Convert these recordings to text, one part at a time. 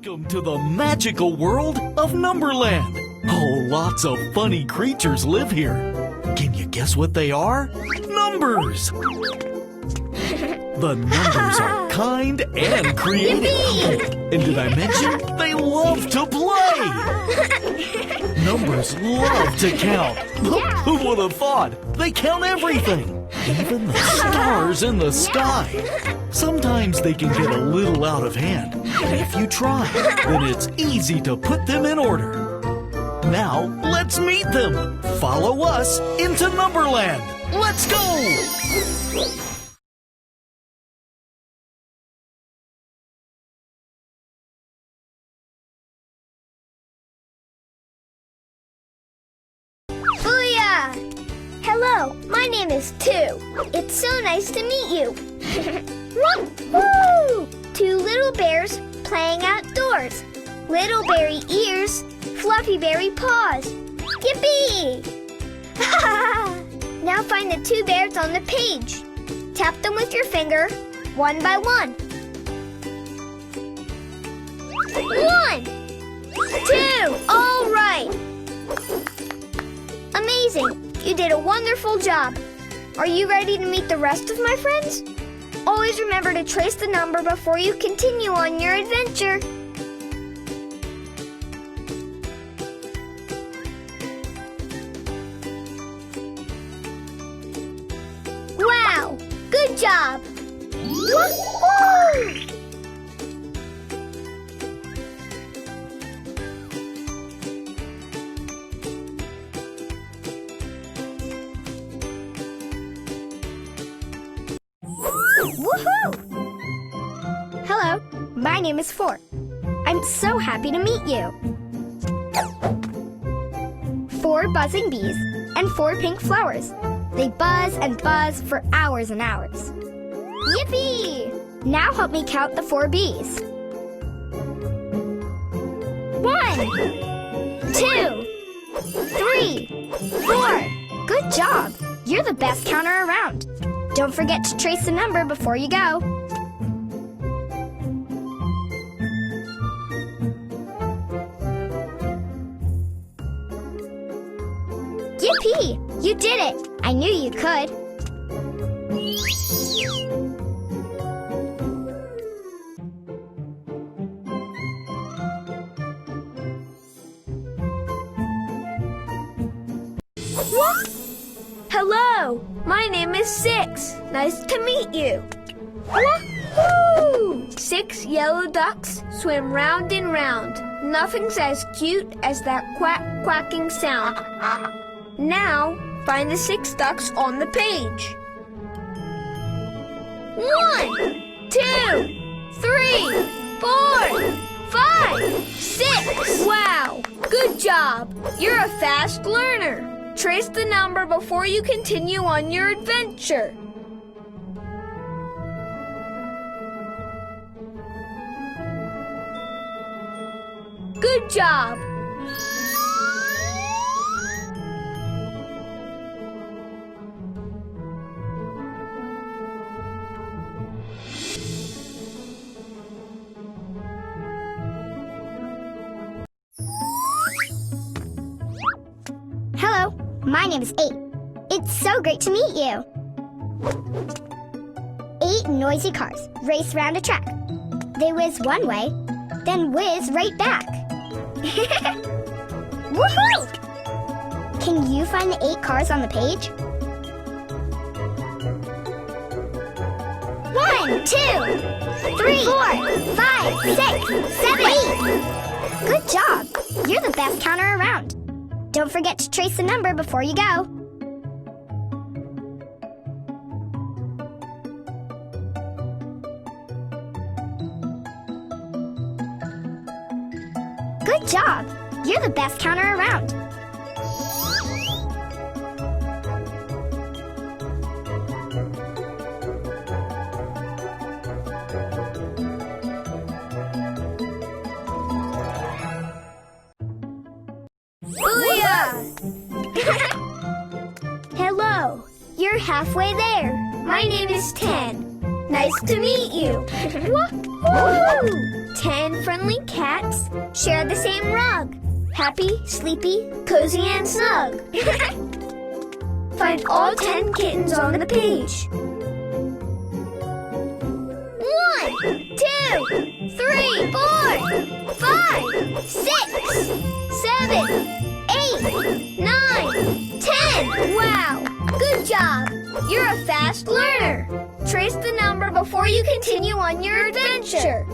Welcome to the magical world of Numberland. Oh, lots of funny creatures live here. Can you guess what they are? Numbers! The numbers are kind and creative. And did I mention they love to play? Numbers love to count. Who would have thought? They count everything. Even the stars in the sky. Sometimes they can get a little out of hand. But if you try, then it's easy to put them in order. Now, let's meet them. Follow us into Numberland. Let's go! Hello, my name is Two. It's so nice to meet you. Woo! Two little bears playing outdoors. Little berry ears, fluffy berry paws. Yippee! Now find the two bears on the page. Tap them with your finger, one by one. 1, 2, all right. Amazing. You did a wonderful job. Are you ready to meet the rest of my friends? Always remember to trace the number before you continue on your adventure. Wow! Good job! Woo-hoo! Woohoo! Hello, my name is Four. I'm so happy to meet you. 4 buzzing bees and 4 pink flowers. They buzz and buzz for hours and hours. Yippee! Now help me count the 4 bees. 1, 2, 3, 4. Good job! You're the best counter around. Don't forget to trace the number before you go. Yippee! You did it! I knew you could. What? Hello, my name is Six. Nice to meet you. Woohoo! 6 yellow ducks swim round and round. Nothing's as cute as that quack-quacking sound. Now, find the 6 ducks on the page. 1, 2, 3, 4, 5, 6. Wow! Good job! You're a fast learner. Trace the number before you continue on your adventure. Good job! Hello, my name is 8. It's so great to meet you. 8 noisy cars race around a track. They whiz one way, then whiz right back. Woohoo! Can you find the 8 cars on the page? 1, 2, 3, 4, 5, 6, 7, 8. Good job! You're the best counter around. Don't forget to trace the number before you go. Good job! You're the best counter around. Hello, you're halfway there. My name is 10. Nice to meet you. Woohoo! 10 friendly cats share the same rug. Happy, sleepy, cozy, and snug. Find all 10 kittens on the page. 1, 2, 3, 4, 5, 6, 7, 8, 9, 10. Wow! Good job! You're a fast learner. Trace the number before you continue on your adventure.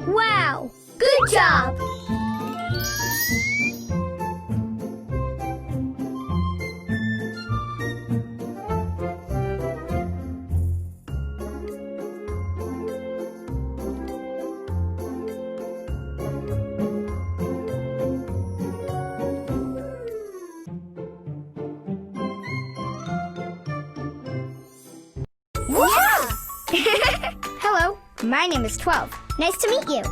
Wow! Good job! Hello, my name is 12. Nice to meet you.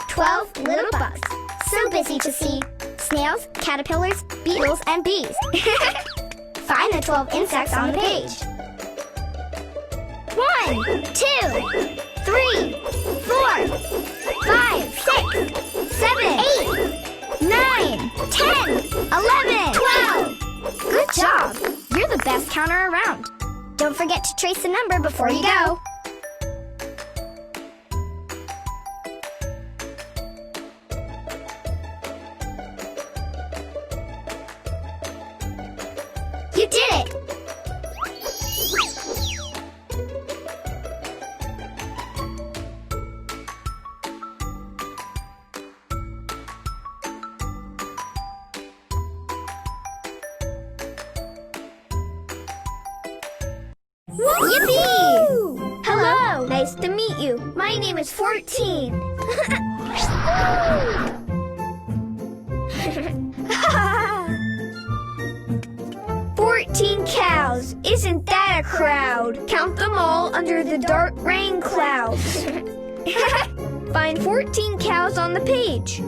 12 little bugs, so busy to see snails, caterpillars, beetles, and bees. Find the 12 insects on the page. 1, 2, 3, 4, 5, 6, 7, 8, 9, 10, 11, 12. Good job! You're the best counter around. Don't forget to trace the number before you go. You did it! Yippee! Hello! Nice to meet you. My name is 14. 14 cows. Isn't that a crowd? Count them all under the dark rain clouds. Find 14 cows on the page.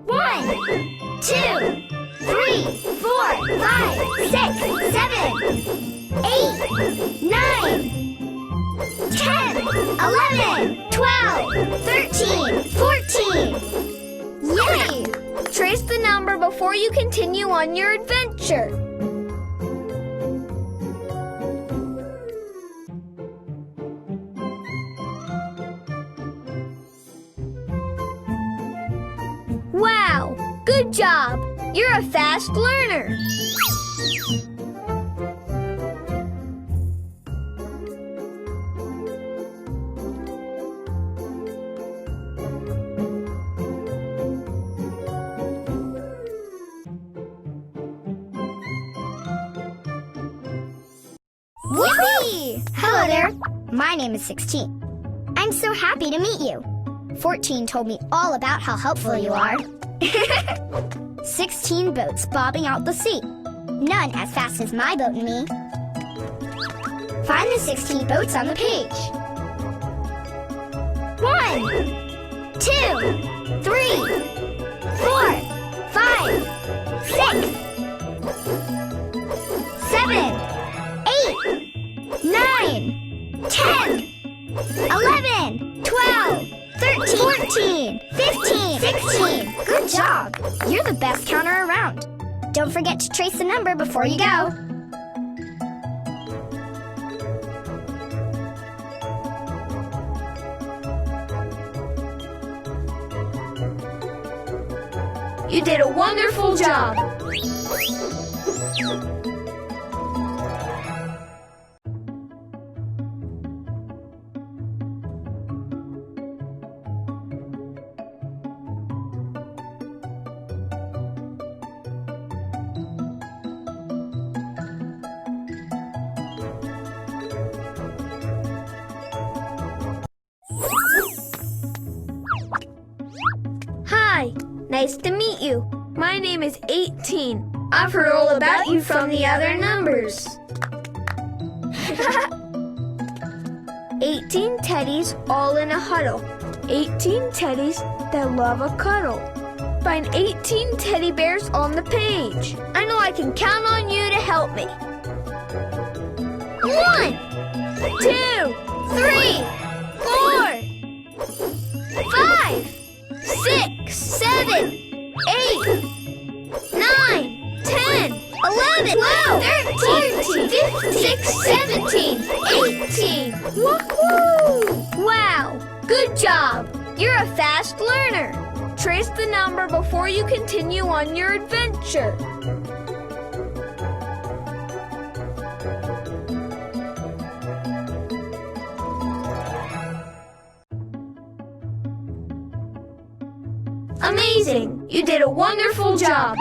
1, 2, 3, 4, 5, 6, 7, 8, 9, 10, 11, 12, 13, 14. Yay! Trace the number before you continue on your adventure. Wow! Good job! You're a fast learner. Yippee! Hello there. My name is 16. I'm so happy to meet you. 14 told me all about how helpful you are. 16 boats bobbing out the sea. None as fast as my boat and me. Find the 16 boats on the page. 1, 2, 3, 4, 5, 6, 7, 8, 9, 10, 11, 12, 13, 14, 15, 16. Good job! You're the best counter around. Don't forget to trace the number before you go. You did a wonderful job. Hi, nice to meet you. My name is 18. I've heard all about you from the other numbers. 18 teddies all in a huddle. 18 teddies that love a cuddle. find 18 teddy bears on the page. I know I can count on you to help me. 1, 2, 3, 4, 5, 6, 7, 8, 9, 10, 11, 12, 13, 14, 15, 16, 17, 18. Woohoo! Wow! Good job! You're a fast learner. Trace the number before you continue on your adventure. Amazing! You did a wonderful job.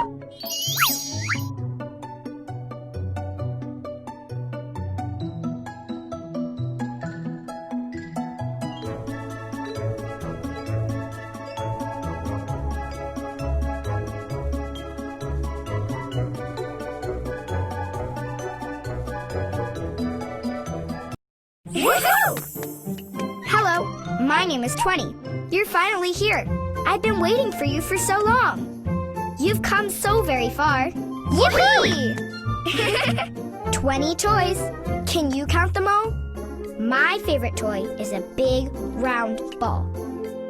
Hello, my name is 20. You're finally here. I've been waiting for you for so long. You've come so very far. Yippee! 20 toys. Can you count them all? My favorite toy is a big round ball.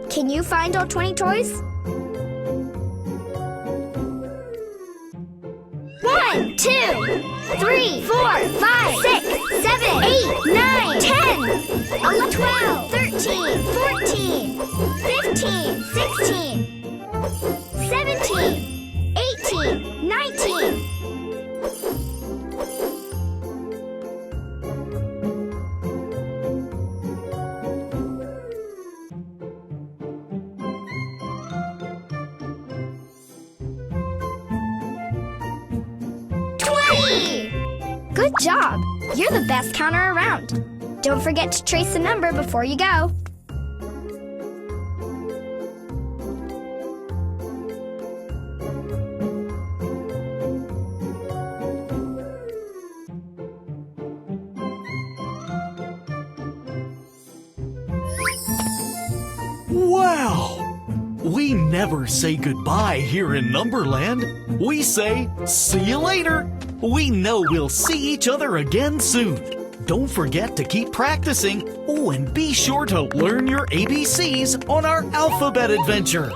Can you find all 20 toys? 1, 2, 3, 4, 5, 6, 7, 8, 9, 10, 11, 12, 13, 14, 15, 16, 17, 18, 19. Good job! You're the best counter around. Don't forget to trace the number before you go. Wow! We never say goodbye here in Numberland. We say, see you later. We know we'll see each other again soon. Don't forget to keep practicing. Oh, and be sure to learn your ABCs on our alphabet adventure.